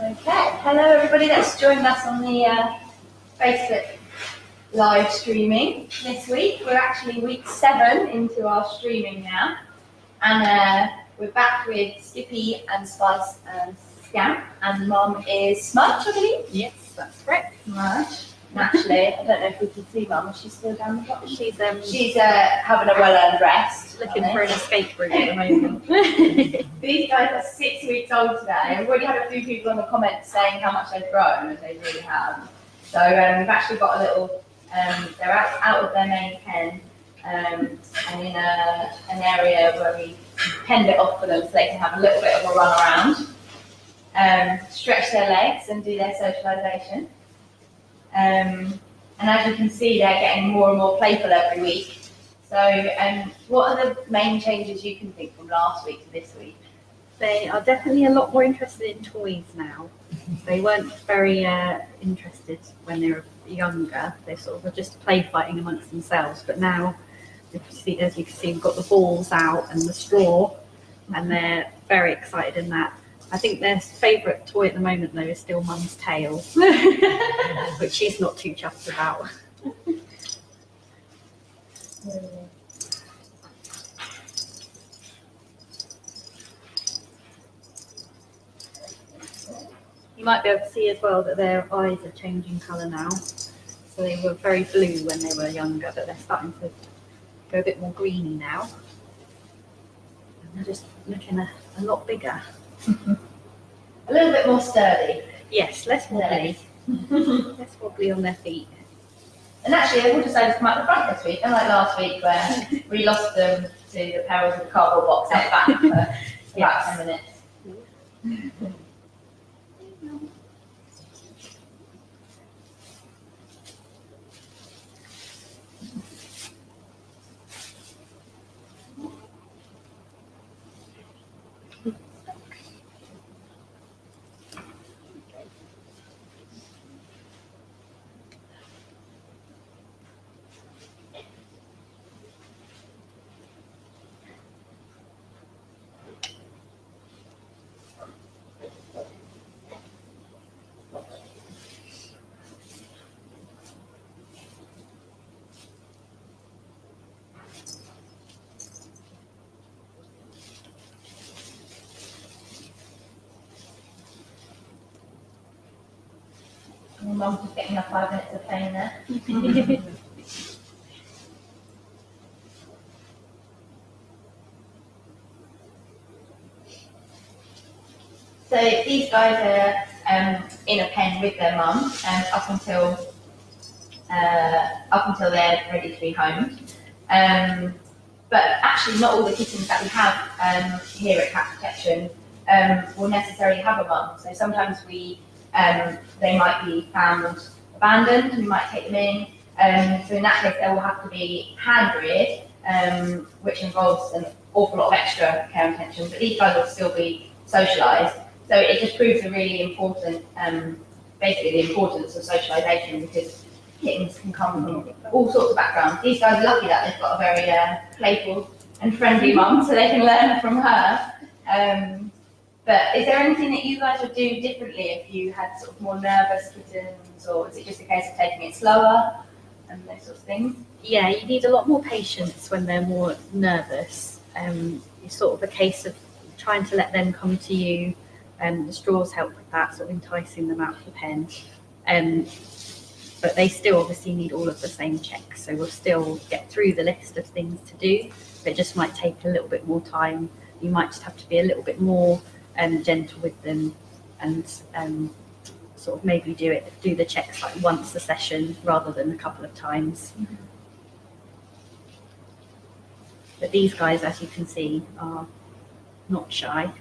Okay, hello everybody that's joined us on the Facebook live streaming this week. We're actually week 7 into our streaming now, and we're back with Skippy and Spice and Scamp, and Mum is Smudge, I believe? Yes, that's correct. Smudge. Naturally, I don't know if we can see Mum. Is she still down the bottom? She's having a well-earned rest. looking for an escape route at the moment. These guys are 6 weeks old today. I've already had a few people in the comments saying how much they've grown, and they really have. So we've actually got a little, they're out of their main pen, and in an area where we penned it off for them so they can have a little bit of a run around, stretch their legs and do their socialisation. And as you can see, they're getting more and more playful every week. So what are the main changes you can think from last week to this week? They are definitely a lot more interested in toys now. They weren't very interested when they were younger. They sort of were just play fighting amongst themselves. But now, as you can see, we've got the balls out and the straw, and they're very excited in that. I think their favourite toy at the moment, though, is still Mum's tail, which she's not too chuffed about. You might be able to see as well that their eyes are changing colour now. So they were very blue when they were younger, but they're starting to go a bit more greeny now. And they're just looking a lot bigger. A little bit more sturdy. Yes, less wobbly. Less wobbly on their feet. And actually, they all decided to come out the front this week, unlike last week where we lost them to the perils of the cardboard box out back for about 10 minutes. Your mum's just getting her 5 minutes of fame there. So these guys are in a pen with their mum up until they're ready to be homed. But actually, not all the kittens that we have here at Cat Protection will necessarily have a mum. So sometimes they might be found abandoned, and we might take them in. So in that case, they will have to be hand reared, which involves an awful lot of extra care and attention. But these guys will still be socialised. So it just proves a really important, basically the importance of socialisation, because kittens can come from all sorts of backgrounds. These guys are lucky that they've got a very playful and friendly mum, so they can learn from her. But is there anything that you guys would do differently if you had sort of more nervous kittens, or is it just a case of taking it slower and those sorts of things? Yeah, you need a lot more patience when they're more nervous. It's sort of a case of trying to let them come to you. The straws help with that, sort of enticing them out of the pen. But they still obviously need all of the same checks. So we'll still get through the list of things to do, but it just might take a little bit more time. You might just have to be a little bit more gentle with them, and sort of maybe do the checks like once a session rather than a couple of times. Mm-hmm. But these guys, as you can see, are not shy.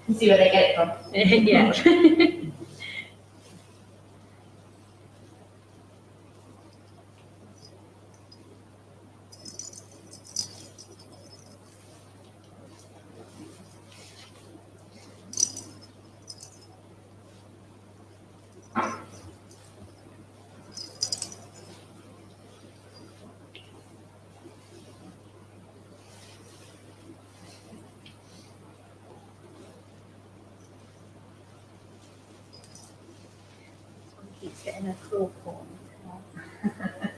You see where they get it from. Yeah. Keeps getting a claw pawn.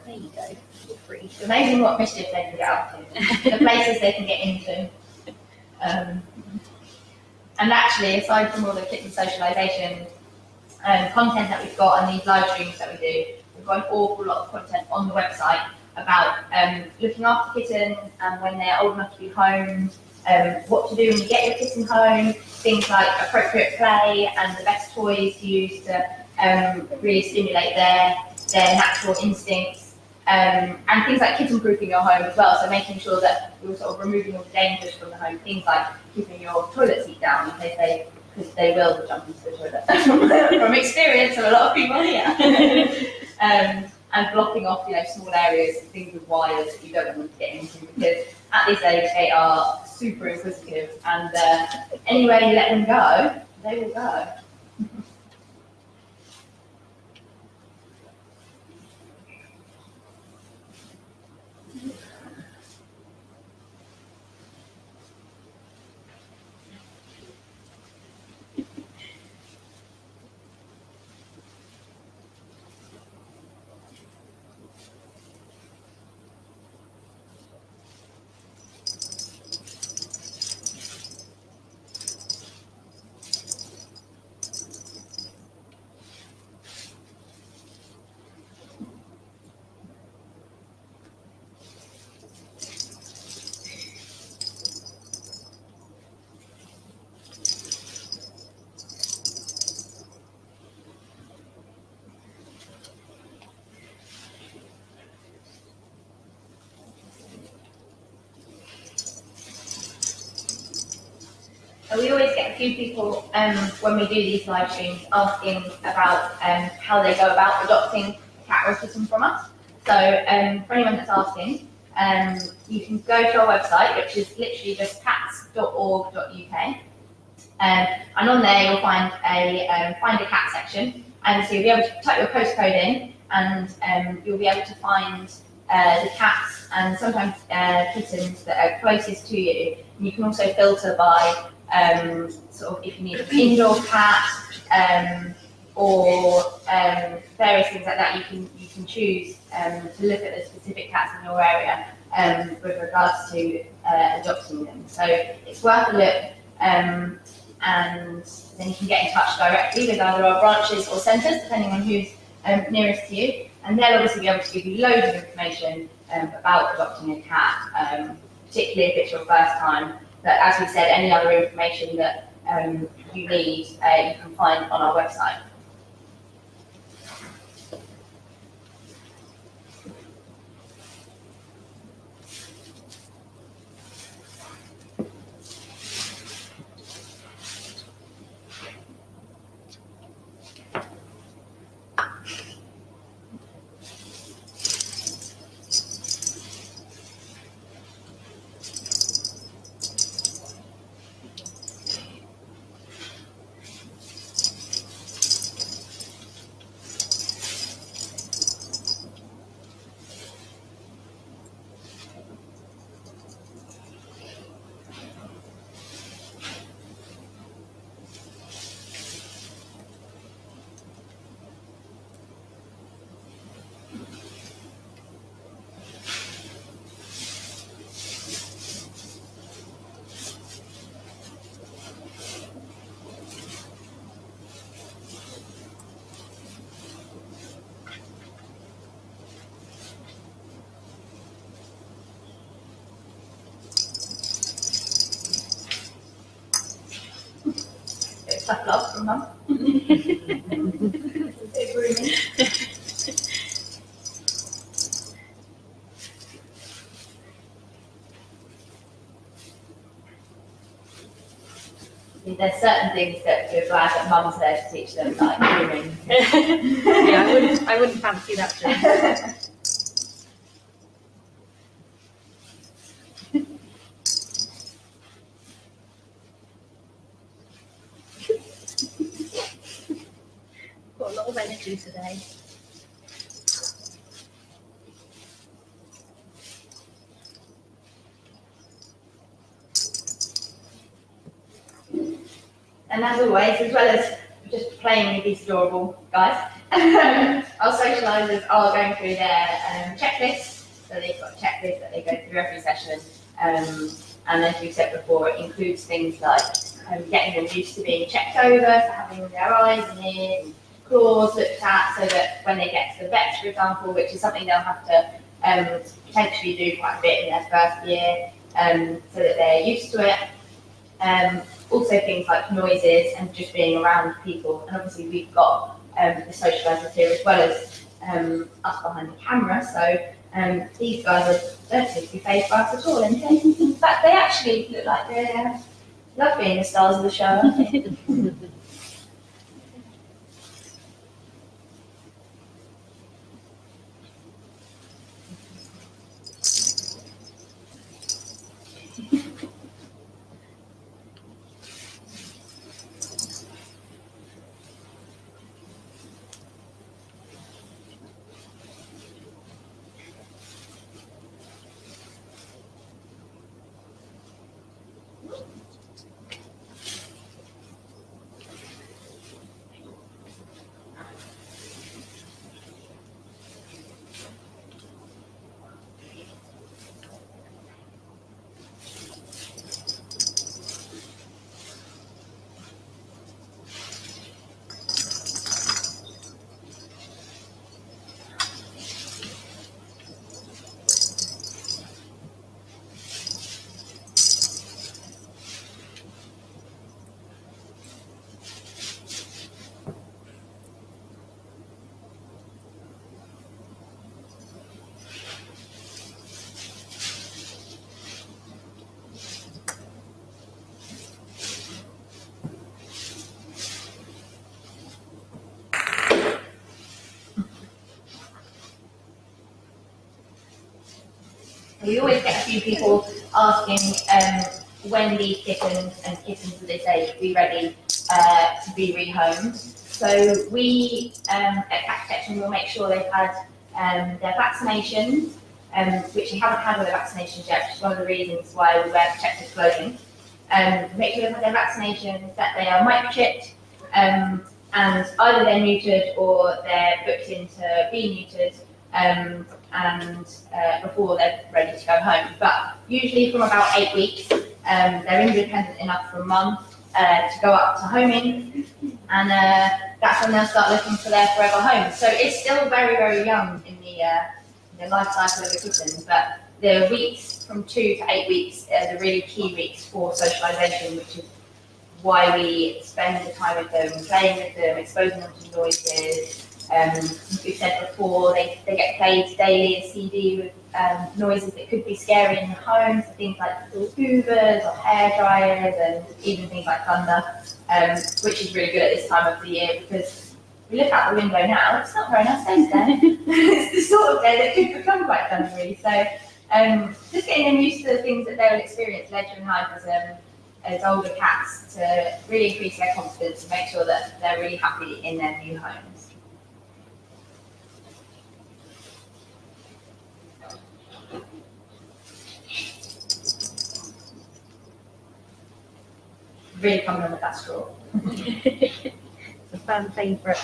There you go. You're free. It's amazing what mischief they can get up to, the places they can get into. And actually, aside from all the kitten socialisation content that we've got and these live streams that we do, we've got an awful lot of content on the website about looking after kittens and when they're old enough to be homed, what to do when you get your kitten home, things like appropriate play and the best toys to use to really stimulate their natural instincts, and things like kitten proofing your home as well. So making sure that you're sort of removing all the dangers from the home. Things like keeping your toilet seat down in case because they will jump into the toilet from experience of a lot of people here. And blocking off, small areas, things with wires that you don't want them to get into, because at this age they are super inquisitive, and anywhere you let them go, they will go. We always get a few people when we do these live streams asking about how they go about adopting a cat or a kitten from us. So for anyone that's asking, you can go to our website, which is literally just cats.org.uk, and on there you'll find a cat section, and so you'll be able to type your postcode in, and you'll be able to find the cats and sometimes kittens that are closest to you. And you can also filter by sort of if you need an indoor cat or various things like that. You can choose to look at the specific cats in your area with regards to adopting them. So it's worth a look. And and then you can get in touch directly with either our branches or centres, depending on who's nearest to you, and they'll obviously be able to give you loads of information about adopting a cat, particularly if it's your first time. But as we said, any other information that you need, you can find on our website. Tough love from Mum. Bit grooming. There's certain things that we're glad that Mum's there to teach them, like grooming. Yeah, I wouldn't fancy that job. Got a lot of energy today. And as always, as well as just playing with these adorable guys, our socialisers are going through their checklist. So they've got a checklist that they go through every session. And as we said before, it includes things like getting them used to being checked over, so having their eyes and ears and claws looked at, so that when they get to the vets, for example, which is something they'll have to potentially do quite a bit in their first year, so that they're used to it. Also things like noises and just being around people. And obviously we've got the socialisers here as well as us behind the camera. So these guys don't seem to be phased by us at all. And in fact, they actually look like they love being the stars of the show. I think. We always get a few people asking when these kittens and kittens of this age will be ready to be rehomed. So we at Cat Protection will make sure they've had their vaccinations, which they haven't had all their vaccinations yet, which is one of the reasons why we wear protective clothing. Make sure they've had their vaccinations, that they are microchipped, and either they're neutered or they're booked in to be neutered. Before they're ready to go home. But usually from about 8 weeks, they're independent enough from mum to go up to homing, and that's when they'll start looking for their forever home. So it's still very, very young in the life cycle of a kitten, but the weeks from 2 to 8 weeks are the really key weeks for socialisation, which is why we spend the time with them, playing with them, exposing them to noises. As we said before, they get played daily a CD with noises that could be scary in the home, so things like hoovers or hair dryers, and even things like thunder, which is really good at this time of the year because we look out the window now, it's not very nice days there. It's the sort of day that could become quite thundery. So just getting them used to the things that they'll experience later in life as older cats to really increase their confidence and make sure that they're really happy in their new homes. Really coming on with that straw. It's a fan favourite.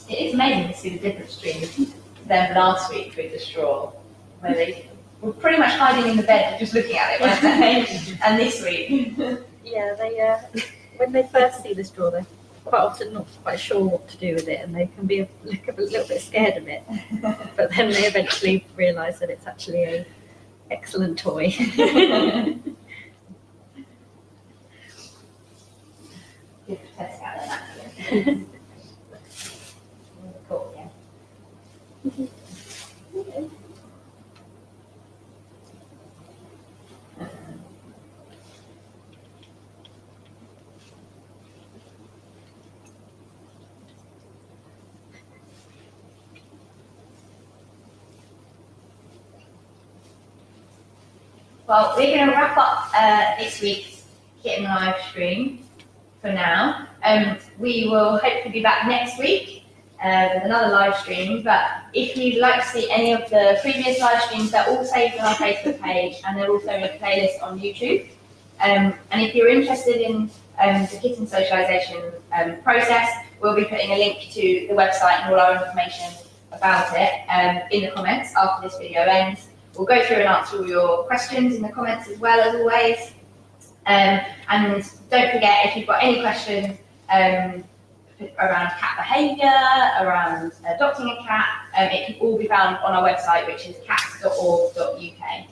It's amazing to see the difference between them last week with the straw, where they were pretty much hiding in the bed just looking at it, weren't they? And this week. Yeah, they when they first see the straw, they're quite often not quite sure what to do with it, and they can be a little bit scared of it. But then they eventually realise that it's actually an excellent toy. Good for testing out there, actually. Cool, yeah. Okay. Well, we're going to wrap up this week's Kitten live stream for now. We will hopefully be back next week with another live stream, but if you'd like to see any of the previous live streams, they're all saved on our Facebook page and they're also in a playlist on YouTube. And if you're interested in the kitten socialisation process, we'll be putting a link to the website and all our information about it in the comments after this video ends. We'll go through and answer all your questions in the comments as well, as always. And don't forget, if you've got any questions around cat behaviour, around adopting a cat, it can all be found on our website, which is cats.org.uk.